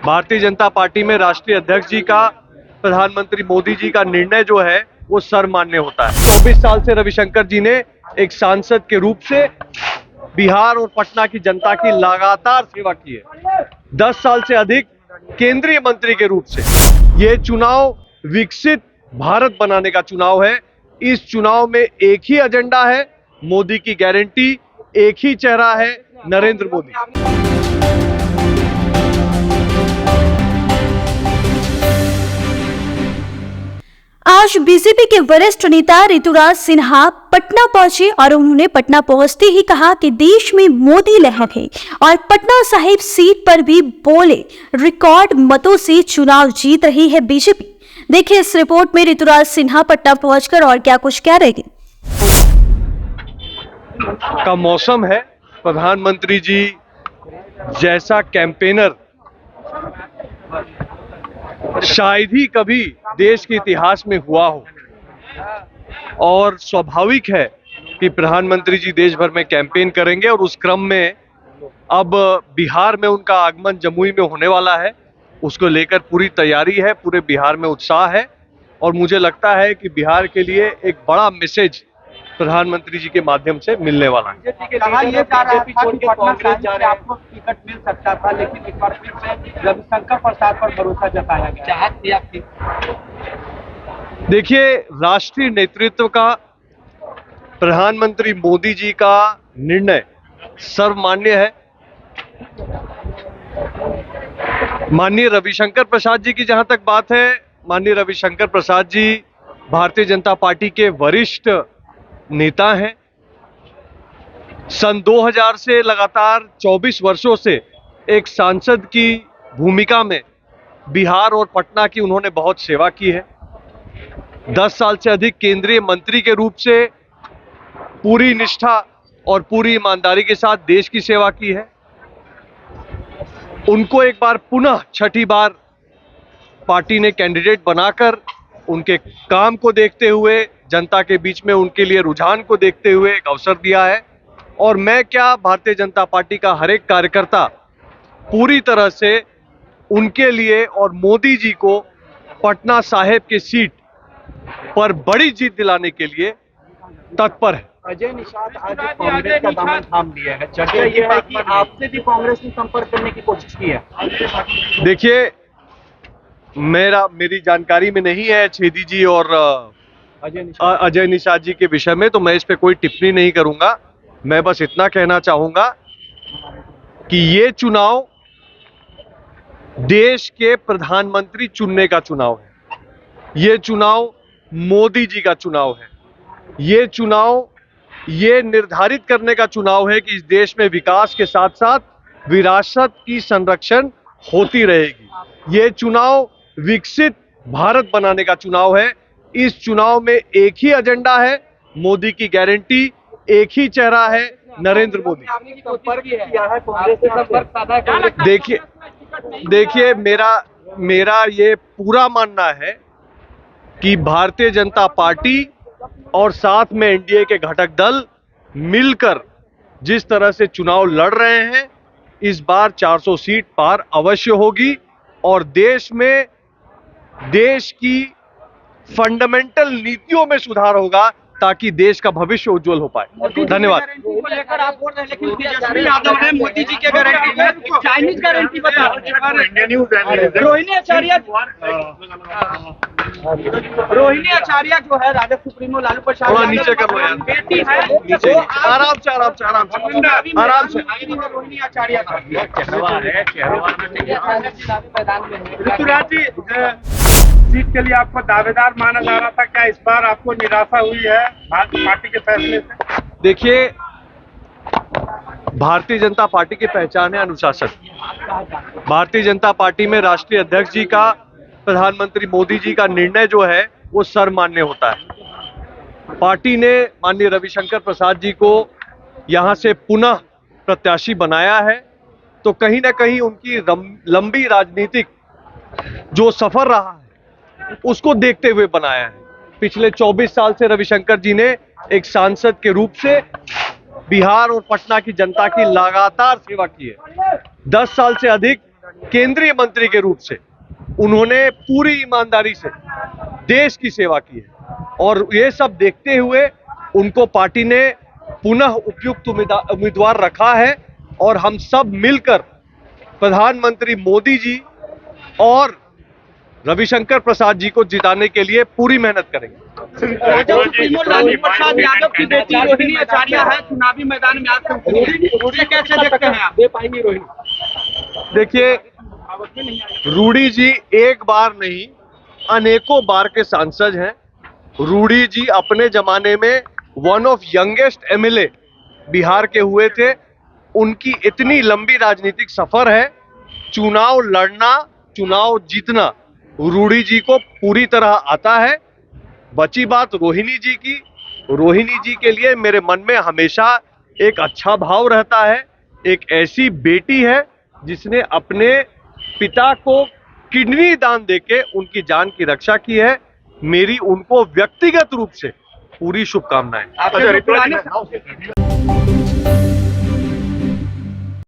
Bharatiya Janata party में राष्ट्रीय अध्यक्ष जी का, प्रधानमंत्री मोदी जी का निर्णय जो है वो सर्वमान्य होता है। 24 साल से रविशंकर जी ने एक सांसद के रूप से बिहार और पटना की जनता की लगातार सेवा की है। 10 साल से अधिक केंद्रीय मंत्री के रूप से। ये चुनाव विकसित भारत बनाने का चुनाव है। इस चुनाव में एक ही एजेंडा है, मोदी की गारंटी, एक ही चेहरा है, नरेंद्र मोदी। आज बीजेपी के वरिष्ठ नेता ऋतुराज सिन्हा पटना पहुंचे और उन्होंने पटना पहुंचते ही कहा कि देश में मोदी लहर है और पटना साहिब सीट पर भी बोले रिकॉर्ड मतों से चुनाव जीत रही है बीजेपी। देखिए इस रिपोर्ट में ऋतुराज सिन्हा पटना पहुंचकर और क्या कुछ कह रहे हैं। का मौसम है। प्रधानमंत्री जी जैसा कैंपेनर शायद ही कभी देश के इतिहास में हुआ हो, और स्वाभाविक है कि प्रधानमंत्री जी देश भर में कैंपेन करेंगे और उस क्रम में अब बिहार में उनका आगमन जमुई में होने वाला है। उसको लेकर पूरी तैयारी है, पूरे बिहार में उत्साह है और मुझे लगता है कि बिहार के लिए एक बड़ा मैसेज प्रधानमंत्री जी के माध्यम से मिलने वाला है। कहा यह जा रहा था कि पटना साहिब से आपको टिकट मिल सकता था, लेकिन एक बार फिर से रविशंकर प्रसाद पर भरोसा जताया गया। चाहत थी आपकी? देखिए, राष्ट्रीय नेतृत्व का, प्रधानमंत्री मोदी जी का निर्णय सर्वमान्य है। माननीय रविशंकर प्रसाद जी की जहां तक बात है, माननीय रविशंकर प्रसाद जी भारतीय जनता पार्टी के वरिष्ठ नेता हैं। सन 2000 से लगातार 24 वर्षों से एक सांसद की भूमिका में बिहार और पटना की उन्होंने बहुत सेवा की है। 10 साल से अधिक केंद्रीय मंत्री के रूप से पूरी निष्ठा और पूरी ईमानदारी के साथ देश की सेवा की है। उनको एक बार पुनः छठी बार पार्टी ने कैंडिडेट बनाकर उनके काम को देखते हुए, जनता के बीच में उनके लिए रुझान को देखते हुए एक अवसर दिया है। और मैं क्या, भारतीय जनता पार्टी का हर एक कार्यकर्ता पूरी तरह से उनके लिए और मोदी जी को पटना साहिब की सीट पर बड़ी जीत दिलाने के लिए तत्पर है। अजय निषाद आज कांग्रेस का दामन थाम लिया है। चर्चा यह है कि आपसे भी कांग्रेस ने संपर्क करने की कोशिश की है। देखिए, मेरी जानकारी में नहीं है छेदी जी और अजय निषाद जी के विषय में, तो मैं इस पे कोई टिप्पणी नहीं करूंगा। मैं बस इतना कहना चाहूंगा कि ये चुनाव देश के प्रधानमंत्री चुनने का चुनाव है। ये चुनाव मोदी जी का चुनाव है। ये चुनाव ये निर्धारित करने का चुनाव है कि इस देश में विकास के साथ साथ विरासत की संरक्षण होती रहेगी। ये चुनाव विकसित भारत बनाने का चुनाव है। इस चुनाव में एक ही एजेंडा है, मोदी की गारंटी, एक ही चेहरा है, नरेंद्र मोदी। देखिए मेरा ये पूरा मानना है कि भारतीय जनता पार्टी और साथ में एनडीए के घटक दल मिलकर जिस तरह से चुनाव लड़ रहे हैं, इस बार 400 सीट पार अवश्य होगी और देश की फंडामेंटल नीतियों में सुधार होगा ताकि देश का भविष्य उज्जवल हो पाए। धन्यवाद। लेकर आप बोल रहे हैं, लेकिन तेजस्वी यादव ने मोदी जी के गारंटी में चाइनीज गारंटी बता। रोहिणी आचार्य जो है राजद सुप्रीमो लालू प्रसाद नीचे कर लो यार, बेटी है, नीचे आराम से। रोहिणी आचार्य ऋतुराज जी, सीट के लिए आपको दावेदार माना जा रहा था, क्या इस बार आपको निराशा हुई है भारतीय पार्टी के फैसले से? देखिए, भारतीय जनता पार्टी की पहचान है अनुशासन। भारतीय जनता पार्टी में राष्ट्रीय अध्यक्ष जी का, प्रधानमंत्री मोदी जी का निर्णय जो है वो सर्वमान्य होता है। पार्टी ने माननीय रविशंकर प्रसाद जी को यहां से पुनः प्रत्याशी बनाया है, तो कहीं ना कहीं उनकी लंबी राजनीतिक जो सफर रहा है उसको देखते हुए बनाया है। पिछले 24 साल से रविशंकर जी ने एक सांसद के रूप से बिहार और पटना की जनता की लगातार सेवा की है। 10 साल से अधिक केंद्रीय मंत्री के रूप से उन्होंने पूरी ईमानदारी से देश की सेवा की है और ये सब देखते हुए उनको पार्टी ने पुनः उपयुक्त उम्मीदवार रखा है और हम सब मिलकर प्रधानमंत्री मोदी जी और रविशंकर प्रसाद जी को जिताने के लिए पूरी मेहनत करेंगे। सुप्रीमो लालू प्रसाद यादव की बेटी रोहिणी आचार्य है, चुनावी मैदान में आज उसे कैसे देखते हैं आप? दे पाएंगी रोहिणी? देखिए, रूडी जी एक बार नहीं अनेकों बार के सांसद हैं। रूडी जी अपने जमाने में one of youngest MLA Bihar के हुए थे। उनकी इतनी लंबी राजनीतिक सफर है, चुनाव लड़ना, चुनाव जीतना रूडी जी को पूरी तरह आता है। बची बात रोहिणी जी की, रोहिणी जी के लिए मेरे मन में हमेशा एक अच्छा भाव रहता है। एक ऐसी बेटी है जिसने अपने पिता को किडनी दान देके उनकी जान की रक्षा की है। मेरी उनको व्यक्तिगत रूप से पूरी शुभकामनाएं। आपके पुराने